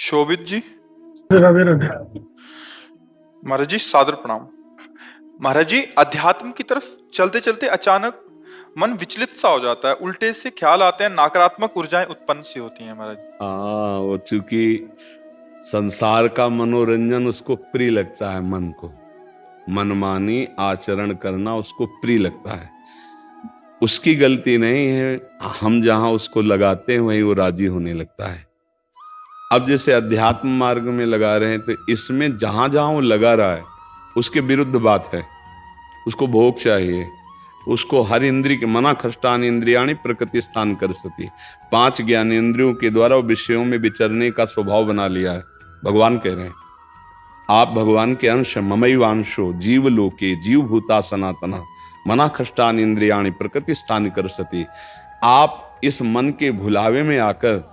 शोभित जी। राधे राधे। महाराज जी सादर प्रणाम। महाराज जी, अध्यात्म की तरफ चलते चलते अचानक मन विचलित सा हो जाता है, उल्टे से ख्याल आते हैं, नकारात्मक ऊर्जाएं उत्पन्न सी होती हैं महाराज। हाँ, वो चूंकि संसार का मनोरंजन उसको प्रिय लगता है, मन को मनमानी आचरण करना उसको प्रिय लगता है। उसकी गलती नहीं है, हम जहां उसको लगाते हैं वहीं वो राजी होने लगता है। अब जैसे अध्यात्म मार्ग में लगा रहे हैं तो इसमें जहां जहां वो लगा रहा है उसके विरुद्ध बात है। उसको भोग चाहिए, उसको हर इंद्रिय के मना खष्टान इंद्रियाणी प्रकृति स्थान कर सती, 5 ज्ञानेंद्रियों के द्वारा वो विषयों में विचरने का स्वभाव बना लिया है। भगवान कह रहे हैं आप भगवान के अंश, ममैवांशो जीव लोके जीव भूता सनातना मना खष्टान इंद्रियाणी प्रकृति स्थान कर सती। आप इस मन के भुलावे में आकर,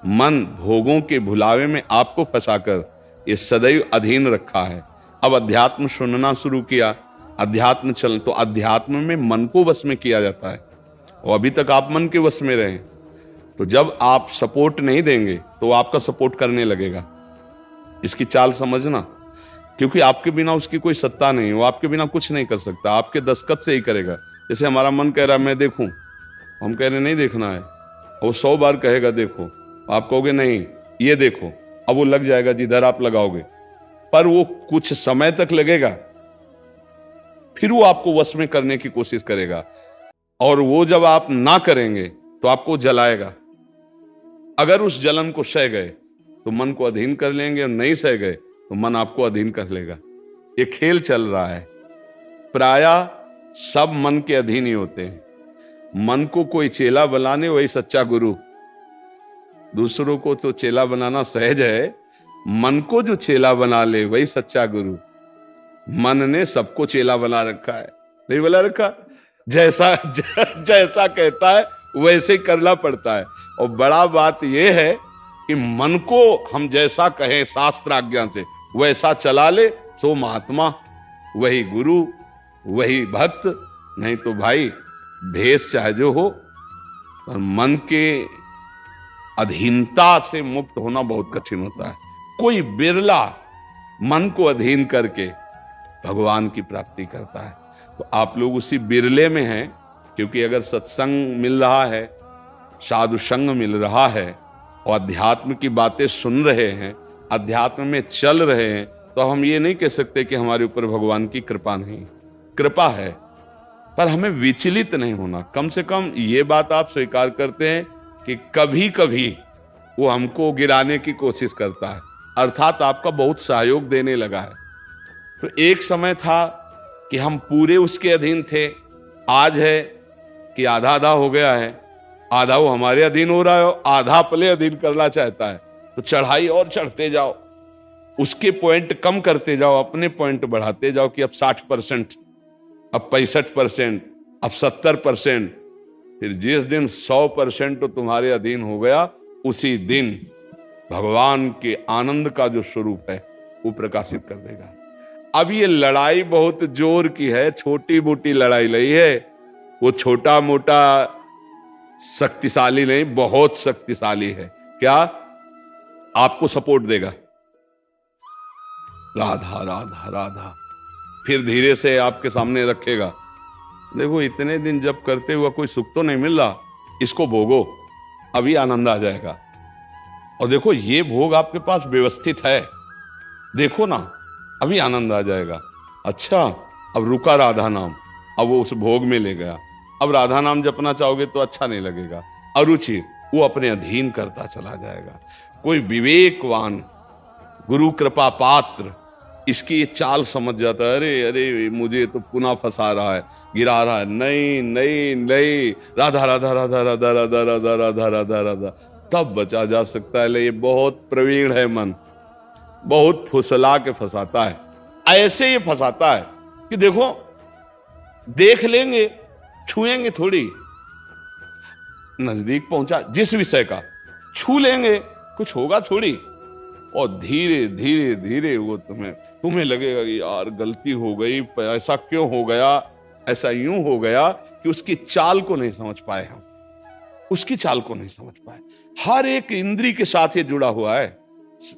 मन भोगों के भुलावे में आपको फंसाकर ये सदैव अधीन रखा है। अब अध्यात्म सुनना शुरू किया, अध्यात्म चल तो अध्यात्म में मन को वश में किया जाता है और अभी तक आप मन के वश में रहे। तो जब आप सपोर्ट नहीं देंगे तो वो आपका सपोर्ट करने लगेगा। इसकी चाल समझना, क्योंकि आपके बिना उसकी कोई सत्ता नहीं, वो आपके बिना कुछ नहीं कर सकता, आपके दस्तखत से ही करेगा। जैसे हमारा मन कह रहा है मैं देखूं, हम कह रहे नहीं देखना है, वो 100 बार कहेगा देखो, आप कहोगे नहीं ये देखो, अब वो लग जाएगा जिधर आप लगाओगे, पर वो कुछ समय तक लगेगा, फिर वो आपको वश में करने की कोशिश करेगा। और वो जब आप ना करेंगे तो आपको जलाएगा। अगर उस जलन को सह गए तो मन को अधीन कर लेंगे, और नहीं सह गए तो मन आपको अधीन कर लेगा। ये खेल चल रहा है। प्रायः सब मन के अधीन ही होते हैं। मन को कोई चेला बनाने वही सच्चा गुरु। दूसरों को तो चेला बनाना सहज है, मन को जो चेला बना ले वही सच्चा गुरु। मन ने सबको चेला बना रखा है, नहीं बना रखा? जैसा कहता है वैसे ही करना पड़ता है। और बड़ा बात यह है कि मन को हम जैसा कहें शास्त्र आज्ञा से वैसा चला ले, सो महात्मा, वही गुरु, वही भक्त। नहीं तो भाई भेष चाहे जो हो, पर मन के अधीनता से मुक्त होना बहुत कठिन होता है। कोई बिरला मन को अधीन करके भगवान की प्राप्ति करता है। तो आप लोग उसी बिरले में हैं, क्योंकि अगर सत्संग मिल रहा है, साधु संग मिल रहा है और अध्यात्म की बातें सुन रहे हैं, अध्यात्म में चल रहे हैं, तो हम ये नहीं कह सकते कि हमारे ऊपर भगवान की कृपा नहीं। कृपा है, पर हमें विचलित नहीं होना। कम से कम ये बात आप स्वीकार करते हैं कि कभी कभी वो हमको गिराने की कोशिश करता है, अर्थात आपका बहुत सहयोग देने लगा है। तो एक समय था कि हम पूरे उसके अधीन थे, आज है कि आधा आधा हो गया है। आधा वो हमारे अधीन हो रहा है, आधा अपने अधीन करना चाहता है। तो चढ़ाई और चढ़ते जाओ, उसके पॉइंट कम करते जाओ, अपने पॉइंट बढ़ाते जाओ कि अब 60%, अब 65%, अब 70%। फिर जिस दिन 100% तो तुम्हारे अधीन हो गया, उसी दिन भगवान के आनंद का जो स्वरूप है वो प्रकाशित कर देगा। अब ये लड़ाई बहुत जोर की है, छोटी मोटी लड़ाई नहीं है। वो छोटा मोटा शक्तिशाली नहीं, बहुत शक्तिशाली है। क्या? आपको सपोर्ट देगा, राधा राधा राधा, फिर धीरे से आपके सामने रखेगा। देखो इतने दिन जब करते हुआ कोई सुख तो नहीं मिल रहा, इसको भोगो, अभी आनंद आ जाएगा। और देखो ये भोग आपके पास व्यवस्थित है, देखो ना, अभी आनंद आ जाएगा। अच्छा, अब रुका राधा नाम, अब वो उस भोग में ले गया। अब राधा नाम जपना चाहोगे तो अच्छा नहीं लगेगा, अरुचि, वो अपने अधीन करता चला जाएगा। कोई विवेकवान गुरु कृपा पात्र इसकी ये चाल समझ जाता है, अरे अरे मुझे तो पुनः फंसा रहा है, गिरा रहा है। नहीं नहीं नहीं, राधा राधा राधा राधा राधा राधा राधा राधा राधा, तब बचा जा सकता है। ले ये बहुत प्रवीण है मन, बहुत फुसला के फंसाता है। ऐसे ही फंसाता है कि देखो देख लेंगे, छुएंगे थोड़ी, नजदीक पहुंचा जिस विषय का, छू लेंगे, कुछ होगा थोड़ी, और धीरे धीरे धीरे वो तुम्हें लगेगा कि यार गलती हो गई, ऐसा क्यों हो गया, ऐसा यूं हो गया कि उसकी चाल को नहीं समझ पाए हम, उसकी चाल को नहीं समझ पाए। हर एक इंद्री के साथ ये जुड़ा हुआ है।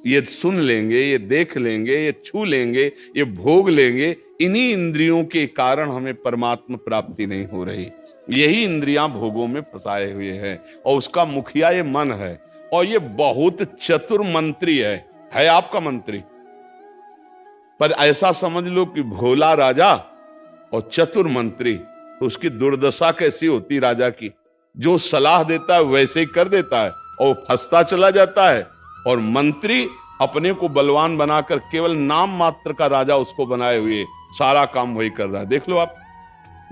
ये सुन लेंगे, ये देख लेंगे, ये छू लेंगे, ये भोग लेंगे, इन्हीं इंद्रियों के कारण हमें परमात्मा प्राप्ति नहीं हो रही। यही इंद्रियां भोगों में फंसाए हुए हैं और उसका मुखिया ये मन है और ये बहुत चतुर मंत्री है आपका मंत्री। पर ऐसा समझ लो कि भोला राजा और चतुर मंत्री, तो उसकी दुर्दशा कैसी होती राजा की। जो सलाह देता है वैसे ही कर देता है और वो फंसता चला जाता है, और मंत्री अपने को बलवान बनाकर केवल नाम मात्र का राजा उसको बनाए हुए सारा काम वही कर रहा है। देख लो आप,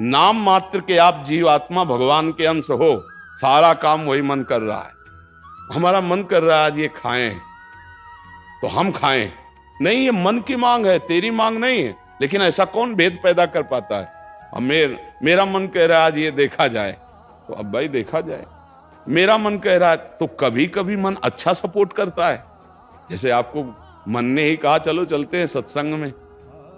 नाम मात्र के आप जीवात्मा भगवान के अंश हो, सारा काम वही मन कर रहा है। हमारा मन कर रहा है आज ये खाएं तो हम खाएं, नहीं, ये मन की मांग है, तेरी मांग नहीं है। लेकिन ऐसा कौन भेद पैदा कर पाता है। अब मेरा मन कह रहा है आज ये देखा जाए, तो अब भाई देखा जाए। मेरा मन कह रहा है, तो कभी कभी मन अच्छा सपोर्ट करता है। जैसे आपको मन ने ही कहा चलो चलते हैं सत्संग में,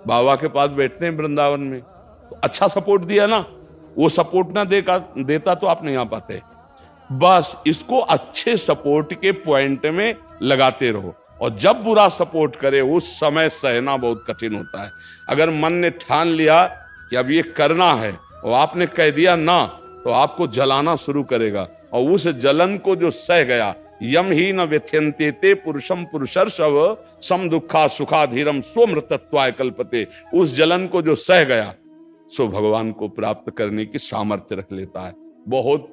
बाबा के पास बैठते हैं वृंदावन में, तो अच्छा सपोर्ट दिया ना। वो सपोर्ट ना देता तो आप नहीं आ पाते। बस इसको अच्छे सपोर्ट के पॉइंट में लगाते रहो, और जब बुरा सपोर्ट करे उस समय सहना बहुत कठिन होता है। अगर मन ने ठान लिया कि अब ये करना है और आपने कह दिया ना, तो आपको जलाना शुरू करेगा, और उस जलन को जो सह गया, यम ही न व्यथ्यन्ते ते पुरुषम पुरुषर्षव सम दुखा सुखाधीरम स्वमृतत्वाय कल्पते, उस जलन को जो सह गया सो भगवान को प्राप्त करने की सामर्थ्य रख लेता है। बहुत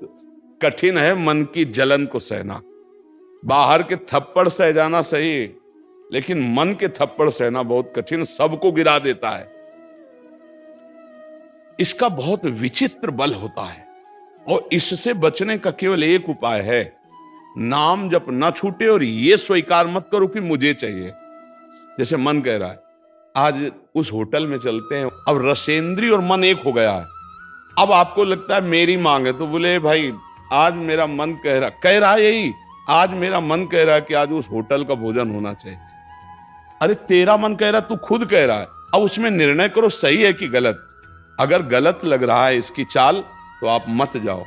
कठिन है मन की जलन को सहना। बाहर के थप्पड़ सह जाना सही, लेकिन मन के थप्पड़ सहना बहुत कठिन, सबको गिरा देता है। इसका बहुत विचित्र बल होता है, और इससे बचने का केवल एक उपाय है, नाम जप न छूटे और ये स्वीकार मत करो कि मुझे चाहिए। जैसे मन कह रहा है आज उस होटल में चलते हैं, अब रसेंद्री और मन एक हो गया है। अब आपको लगता है मेरी मांग है, तो बोले भाई आज मेरा मन कह रहा है यही, आज मेरा मन कह रहा है कि आज उस होटल का भोजन होना चाहिए। अरे तेरा मन कह रहा है, तू खुद कह रहा है, अब उसमें निर्णय करो सही है कि गलत। अगर गलत लग रहा है इसकी चाल, तो आप मत जाओ।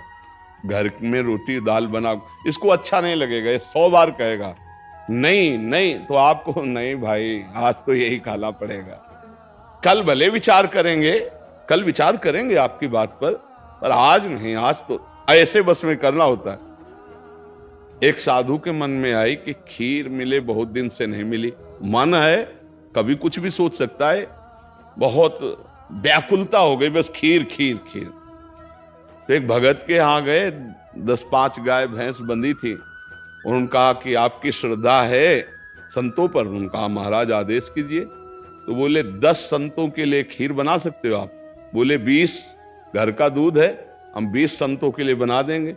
घर में रोटी दाल बनाओ, इसको अच्छा नहीं लगेगा, ये 100 बार कहेगा नहीं नहीं, तो आपको नहीं भाई आज तो यही खाना पड़ेगा। कल भले विचार करेंगे, कल विचार करेंगे आपकी बात पर आज नहीं, आज तो ऐसे बस में करना होता है। एक साधु के मन में आई कि खीर मिले, बहुत दिन से नहीं मिली, मन है कभी कुछ भी सोच सकता है, बहुत व्याकुलता हो गई, बस खीर खीर खीर। तो एक भगत के यहाँ गए, 10-5 गाय भैंस बंधी थी, उन्होंने कहा कि आपकी श्रद्धा है संतों पर। उन्होंने कहा महाराज आदेश कीजिए। तो बोले 10 संतों के लिए खीर बना सकते हो आप? बोले 20, घर का दूध है, हम 20 संतों के लिए बना देंगे।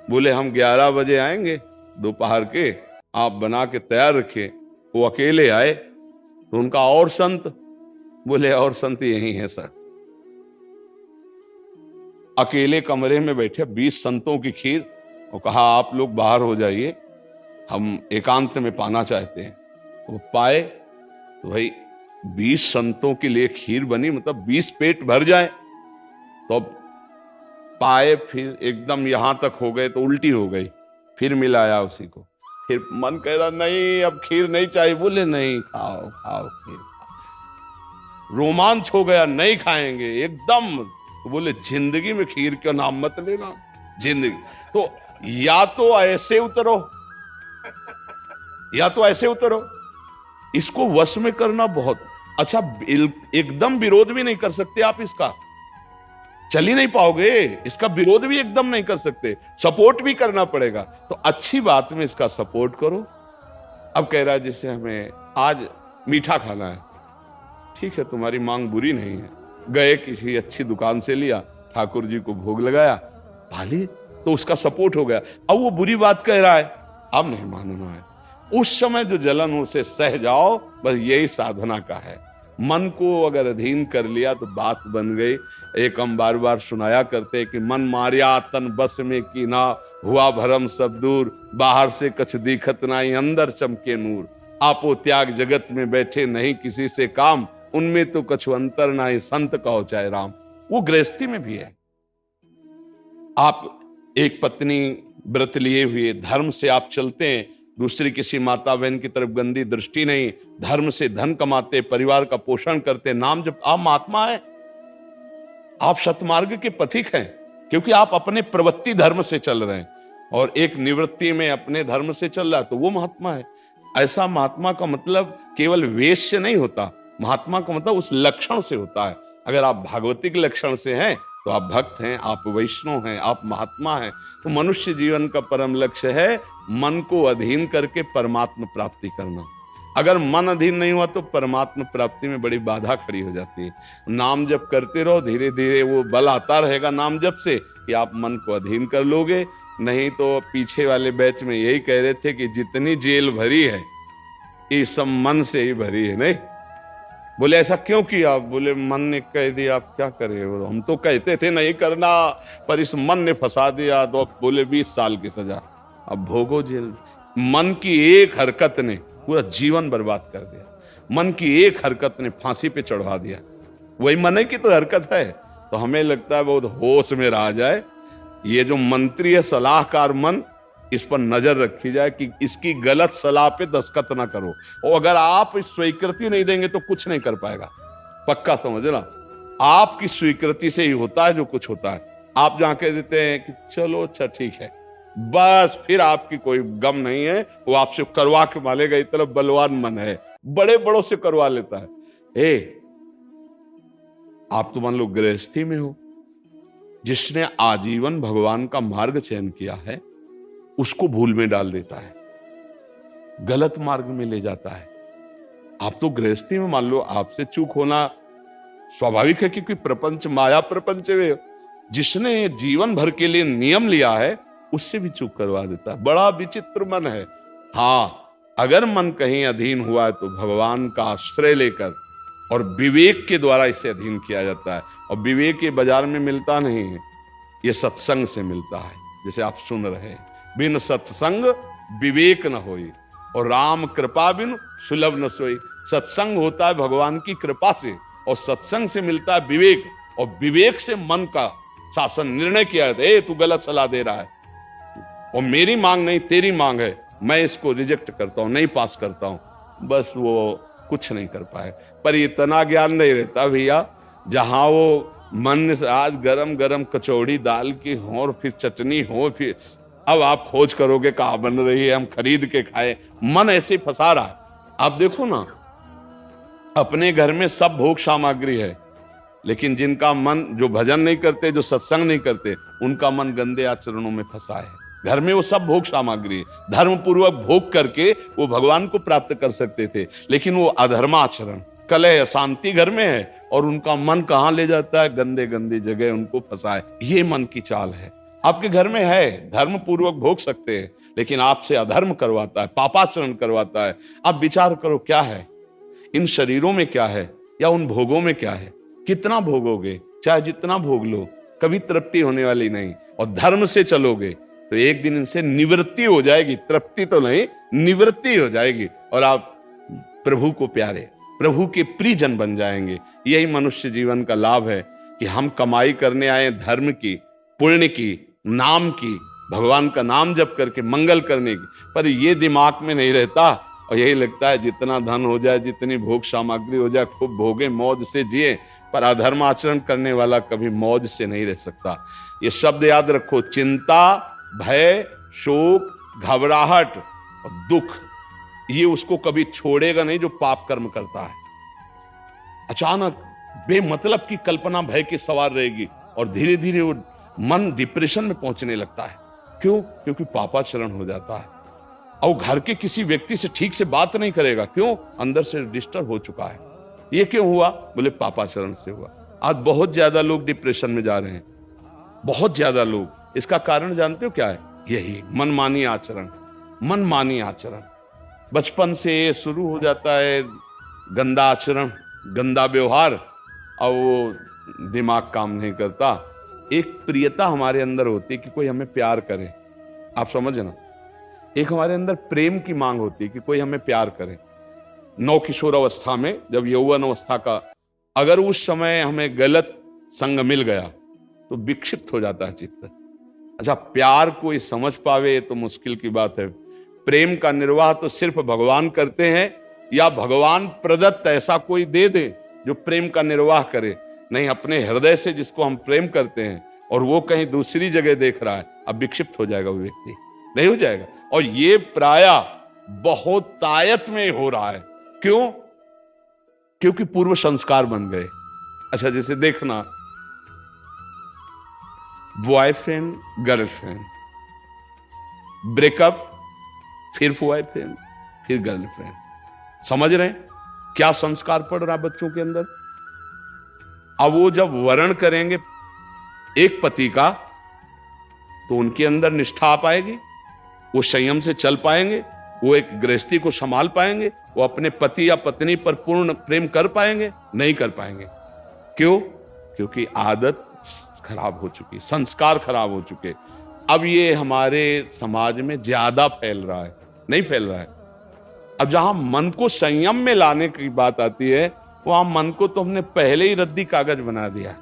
बोले हम 11 बजे आएंगे दोपहर के, आप बना के तैयार रखिए। वो अकेले आए, तो उनका और संत? बोले और संत यही है सर। अकेले कमरे में बैठे 20 संतों की खीर, और कहा आप लोग बाहर हो जाइए, हम एकांत में पाना चाहते हैं। वो पाए, तो भाई 20 संतों के लिए खीर बनी, मतलब 20 पेट भर जाए। तो अब पाए, फिर एकदम यहां तक हो गए तो उल्टी हो गई, फिर मिलाया उसी को, फिर मन कह रहा नहीं अब खीर नहीं चाहिए। बोले नहीं, खाओ खाओ खीर। रोमांच हो गया, नहीं खाएंगे एकदम। तो बोले जिंदगी में खीर का नाम मत लेना, जिंदगी। तो या तो ऐसे उतरो, या तो ऐसे उतरो। इसको वश में करना बहुत अच्छा। एकदम विरोध भी नहीं कर सकते आप इसका, चल ही नहीं पाओगे। इसका विरोध भी एकदम नहीं कर सकते, सपोर्ट भी करना पड़ेगा। तो अच्छी बात में इसका सपोर्ट करो। अब कह रहा है जिससे हमें आज मीठा खाना है, ठीक है तुम्हारी मांग बुरी नहीं है। गए किसी अच्छी दुकान से लिया, ठाकुर जी को भोग लगाया, पाली, तो उसका सपोर्ट हो गया। अब वो बुरी बात कह रहा है, अब नहीं मानना है। उस समय जो जलन उसे सह जाओ, बस यही साधना का है। मन को अगर अधीन कर लिया तो बात बन गई। एक हम बार बार सुनाया करते कि मन मारिया तन बस में की ना, हुआ भरम सब दूर, बाहर से कछ दिखत नाई, अंदर चमके नूर। आपो त्याग जगत में बैठे नहीं किसी से काम, उनमें तो कछु अंतर नाई, संत कहो चाहे राम। वो गृहस्थी में भी है। आप एक पत्नी व्रत लिए हुए धर्म से आप चलते हैं, दूसरी किसी माता बहन की तरफ गंदी दृष्टि नहीं, धर्म से धन कमाते, परिवार का पोषण करते, नाम जब आप महात्मा है, आप सतमार्ग के पथिक हैं, क्योंकि आप अपने प्रवृत्ति धर्म से चल रहे हैं और एक निवृत्ति में अपने धर्म से चल रहा है, तो वो महात्मा है। ऐसा महात्मा का मतलब केवल वेश से नहीं होता, महात्मा का मतलब उस लक्षण से होता है। अगर आप भागवतिक लक्षण से हैं तो आप भक्त हैं, आप वैष्णव हैं, आप महात्मा हैं। तो मनुष्य जीवन का परम लक्ष्य है मन को अधीन करके परमात्मा प्राप्ति करना। अगर मन अधीन नहीं हुआ तो परमात्मा प्राप्ति में बड़ी बाधा खड़ी हो जाती है। नाम जप करते रहो, धीरे धीरे वो बल आता रहेगा नाम जप से कि आप मन को अधीन कर लोगे। नहीं तो पीछे वाले बैच में यही कह रहे थे कि जितनी जेल भरी है ये सब मन से ही भरी है। नहीं बोले ऐसा क्यों किया? बोले मन ने कह दिया, आप क्या करें, हम तो कहते थे नहीं करना, पर इस मन ने फंसा दिया, तो बोले 20 साल की सजा, अब भोगो जेल। मन की एक हरकत ने पूरा जीवन बर्बाद कर दिया, मन की एक हरकत ने फांसी पे चढ़वा दिया। वही मन की तो हरकत है। तो हमें लगता है बहुत होश में रहा जाए, ये जो मंत्री है सलाहकार मन, इस पर नजर रखी जाए कि इसकी गलत सलाह पे दस्तखत ना करो। और अगर आप स्वीकृति नहीं देंगे तो कुछ नहीं कर पाएगा, पक्का समझना। आपकी स्वीकृति से ही होता है जो कुछ होता है। आप जहां कह देते हैं कि चलो अच्छा ठीक है, बस फिर आपकी कोई गम नहीं है, वो आपसे करवा के मालेगा। इतना बलवान मन है, बड़े बड़ों से करवा लेता है। आप तो मान लो गृहस्थी में हो, जिसने आजीवन भगवान का मार्ग चयन किया है उसको भूल में डाल देता है, गलत मार्ग में ले जाता है। आप तो गृहस्थी में मान लो आपसे चूक होना स्वाभाविक है, क्योंकि प्रपंच माया प्रपंच में जिसने जीवन भर के लिए नियम लिया है उससे भी चूक करवा देता है। बड़ा विचित्र मन है। हाँ, अगर मन कहीं अधीन हुआ है तो भगवान का आश्रय लेकर और विवेक के द्वारा इसे अधीन किया जाता है। और विवेक ये बाजार में मिलता नहीं है, ये सत्संग से मिलता है। जैसे आप सुन रहे हैं, बिन सत्संग विवेक न होई और राम कृपा बिन सुलभ न सोई। सत्संग होता है भगवान की कृपा से, और सत्संग से मिलता है विवेक, और विवेक से मन का शासन। निर्णय किया है तू गलत सलाह दे रहा है और मेरी मांग नहीं तेरी मांग है, मैं इसको रिजेक्ट करता हूं, नहीं पास करता हूं। बस वो कुछ नहीं कर पाए। पर इतना ज्ञान नहीं रहता भैया, जहां वो मन से आज गरम गरम कचौड़ी दाल की हो और फिर चटनी हो, फिर अब आप खोज करोगे कहाँ बन रही है, हम खरीद के खाए। मन ऐसे ही फंसा रहा है। आप देखो ना, अपने घर में सब भोग सामग्री है, लेकिन जिनका मन, जो भजन नहीं करते, जो सत्संग नहीं करते, उनका मन गंदे आचरणों में फंसा है। घर में वो सब भोग सामग्री, धर्म पूर्वक भोग करके वो भगवान को प्राप्त कर सकते थे, लेकिन वो अधर्माचरण, कलह, अशांति घर में है, और उनका मन कहाँ ले जाता है? गंदे गंदी जगह उनको फंसाए। ये मन की चाल है। आपके घर में है, धर्म पूर्वक भोग सकते हैं, लेकिन आपसे अधर्म करवाता है, पापाचरण करवाता है। आप विचार करो क्या है इन शरीरों में, क्या है, या उन भोगों में क्या है? कितना भोगोगे? चाहे जितना भोग लो, कभी तृप्ति होने वाली नहीं। और धर्म से चलोगे तो एक दिन इनसे निवृत्ति हो जाएगी, तृप्ति तो नहीं, निवृत्ति हो जाएगी, और आप प्रभु को प्यारे, प्रभु के प्रियजन बन जाएंगे। यही मनुष्य जीवन का लाभ है कि हम कमाई करने आए धर्म की, पुण्य की, नाम की, भगवान का नाम जप करके मंगल करने की, पर ये दिमाग में नहीं रहता। और यही लगता है जितना धन हो जाए, जितनी भोग सामग्री हो जाए, खूब भोगे, मौज से जिए। पर अधर्म आचरण करने वाला कभी मौज से नहीं रह सकता। ये शब्द याद रखो, चिंता, भय, शोक, घबराहट और दुख, ये उसको कभी छोड़ेगा नहीं जो पाप कर्म करता है। अचानक बेमतलब की कल्पना भय की सवार रहेगी और धीरे धीरे वो मन डिप्रेशन में पहुंचने लगता है। क्यों? क्योंकि पापाचरण हो जाता है। और घर के किसी व्यक्ति से ठीक से बात नहीं करेगा। क्यों? अंदर से डिस्टर्ब हो चुका है। ये क्यों हुआ? बोले पापाचरण से हुआ। आज बहुत ज्यादा लोग डिप्रेशन में जा रहे हैं, बहुत ज्यादा लोग। इसका कारण जानते हो क्या है? यही मनमानी आचरण। मनमानी आचरण बचपन से शुरू हो जाता है, गंदा आचरण, गंदा व्यवहार, और वो दिमाग काम नहीं करता। एक प्रियता हमारे अंदर होती है कि कोई हमें प्यार करे, आप समझ ना। एक हमारे अंदर प्रेम की मांग होती है कि कोई हमें प्यार करे। नौ किशोर अवस्था में, जब यौवन अवस्था का, अगर उस समय हमें गलत संग मिल गया तो विक्षिप्त हो जाता है चित्त। अच्छा, प्यार कोई समझ पावे तो मुश्किल की बात है। प्रेम का निर्वाह तो सिर्फ भगवान करते हैं, या भगवान प्रदत्त ऐसा कोई दे दे जो प्रेम का निर्वाह करे। नहीं, अपने हृदय से जिसको हम प्रेम करते हैं और वो कहीं दूसरी जगह देख रहा है, अब विक्षिप्त हो जाएगा वो व्यक्ति, नहीं हो जाएगा। और ये प्रायः बहुत तायत में हो रहा है। क्यों? क्योंकि पूर्व संस्कार बन गए। अच्छा, जैसे देखना, बॉयफ्रेंड गर्लफ्रेंड, ब्रेकअप, फिर बॉयफ्रेंड, फिर गर्लफ्रेंड। समझ रहे हैं क्या संस्कार पड़ रहा बच्चों के अंदर? अब वो जब वर्ण करेंगे एक पति का, तो उनके अंदर निष्ठा आ पाएगी, वो संयम से चल पाएंगे, वो एक गृहस्थी को संभाल पाएंगे, वो अपने पति या पत्नी पर पूर्ण प्रेम कर पाएंगे? नहीं कर पाएंगे। क्यों? क्योंकि आदत खराब हो चुकी, संस्कार खराब हो चुके। अब ये हमारे समाज में ज्यादा फैल रहा है, नहीं फैल रहा है। अब जहां मन को संयम में लाने की बात आती है, वहां मन को तो हमने पहले ही रद्दी कागज बना दिया,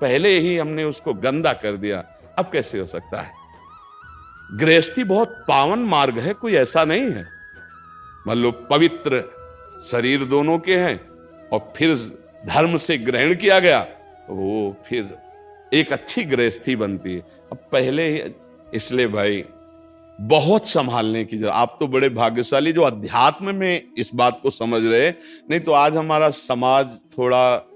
पहले ही हमने उसको गंदा कर दिया। अब कैसे हो सकता है? गृहस्थी बहुत पावन मार्ग है, कोई ऐसा नहीं है। मान लो पवित्र शरीर दोनों के हैं और फिर धर्म से ग्रहण किया गया, तो वो फिर एक अच्छी गृहस्थी बनती है। अब पहले ही, इसलिए भाई बहुत संभालने की जरूरत। आप तो बड़े भाग्यशाली जो अध्यात्म में इस बात को समझ रहे, नहीं तो आज हमारा समाज थोड़ा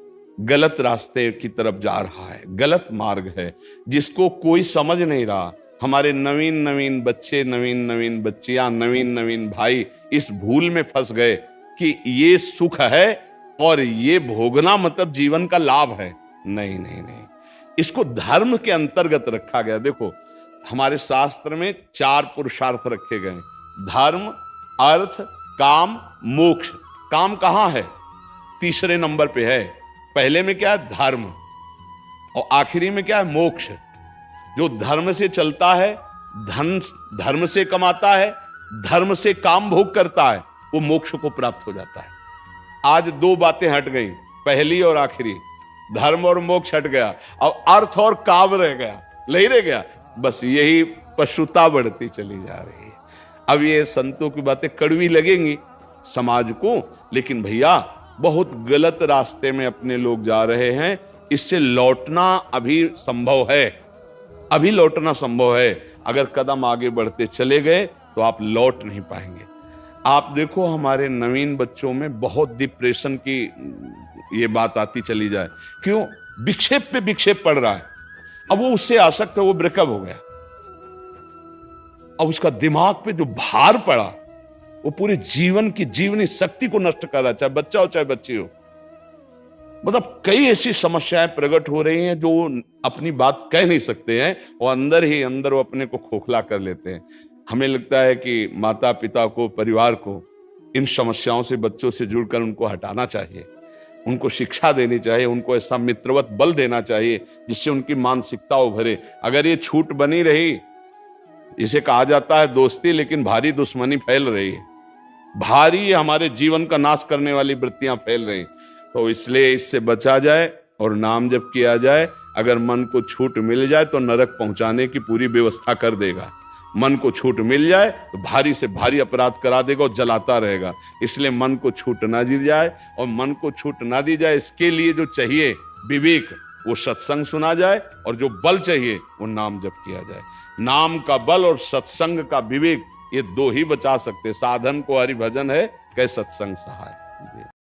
गलत रास्ते की तरफ जा रहा है, गलत मार्ग है जिसको कोई समझ नहीं रहा। हमारे नवीन नवीन बच्चे, नवीन नवीन बच्चियां, नवीन नवीन भाई इस भूल में फंस गए कि ये सुख है और ये भोगना मतलब जीवन का लाभ है। नहीं नहीं नहीं, इसको धर्म के अंतर्गत रखा गया। देखो, हमारे शास्त्र में 4 पुरुषार्थ रखे गए, धर्म, अर्थ, काम, मोक्ष। काम कहां है? तीसरे नंबर पे है। पहले में क्या है? धर्म, और आखिरी में क्या है? मोक्ष। जो धर्म से चलता है, धन धर्म से कमाता है, धर्म से काम भोग करता है, वो मोक्ष को प्राप्त हो जाता है। आज 2 बातें हट गई, पहली और आखिरी, धर्म और मोक्ष हट गया, अब अर्थ और काम रह गया, नहीं रह गया। बस यही पशुता बढ़ती चली जा रही है। अब ये संतों की बातें कड़वी लगेंगी समाज को, लेकिन भैया बहुत गलत रास्ते में अपने लोग जा रहे हैं। इससे लौटना अभी संभव है, अभी लौटना संभव है। अगर कदम आगे बढ़ते चले गए तो आप लौट नहीं पाएंगे। आप देखो, हमारे नवीन बच्चों में बहुत डिप्रेशन की ये बात आती चली जाए। क्यों? विक्षेप पे विक्षेप पड़ रहा है। अब वो उससे आसक्त है, वो ब्रेकअप हो गया, अब उसका दिमाग पे जो भार पड़ा वो पूरे जीवन की जीवनी शक्ति को नष्ट कर रहा है, चाहे बच्चा हो चाहे बच्ची हो। मतलब कई ऐसी समस्याएं प्रकट हो रही हैं जो अपनी बात कह नहीं सकते हैं और अंदर ही अंदर वो अपने को खोखला कर लेते हैं। हमें लगता है कि माता पिता को, परिवार को इन समस्याओं से, बच्चों से जुड़कर उनको हटाना चाहिए, उनको शिक्षा देनी चाहिए, उनको ऐसा मित्रवत बल देना चाहिए जिससे उनकी मानसिकता उभरे। अगर ये छूट बनी रही, इसे कहा जाता है दोस्ती, लेकिन भारी दुश्मनी फैल रही है, भारी हमारे जीवन का नाश करने वाली वृत्तियां फैल रही। तो इसलिए इससे बचा जाए और नाम जप किया जाए। अगर मन को छूट मिल जाए तो नरक पहुंचाने की पूरी व्यवस्था कर देगा। मन को छूट मिल जाए तो भारी से भारी अपराध करा देगा और जलाता रहेगा। इसलिए मन को छूट ना दी जाए, और मन को छूट ना दी जाए इसके लिए जो चाहिए विवेक, वो सत्संग सुना जाए, और जो बल चाहिए वो नाम जप किया जाए। नाम का बल और सत्संग का विवेक, ये 2 ही बचा सकते। साधन को हरि भजन है, कै सत्संग सहाय।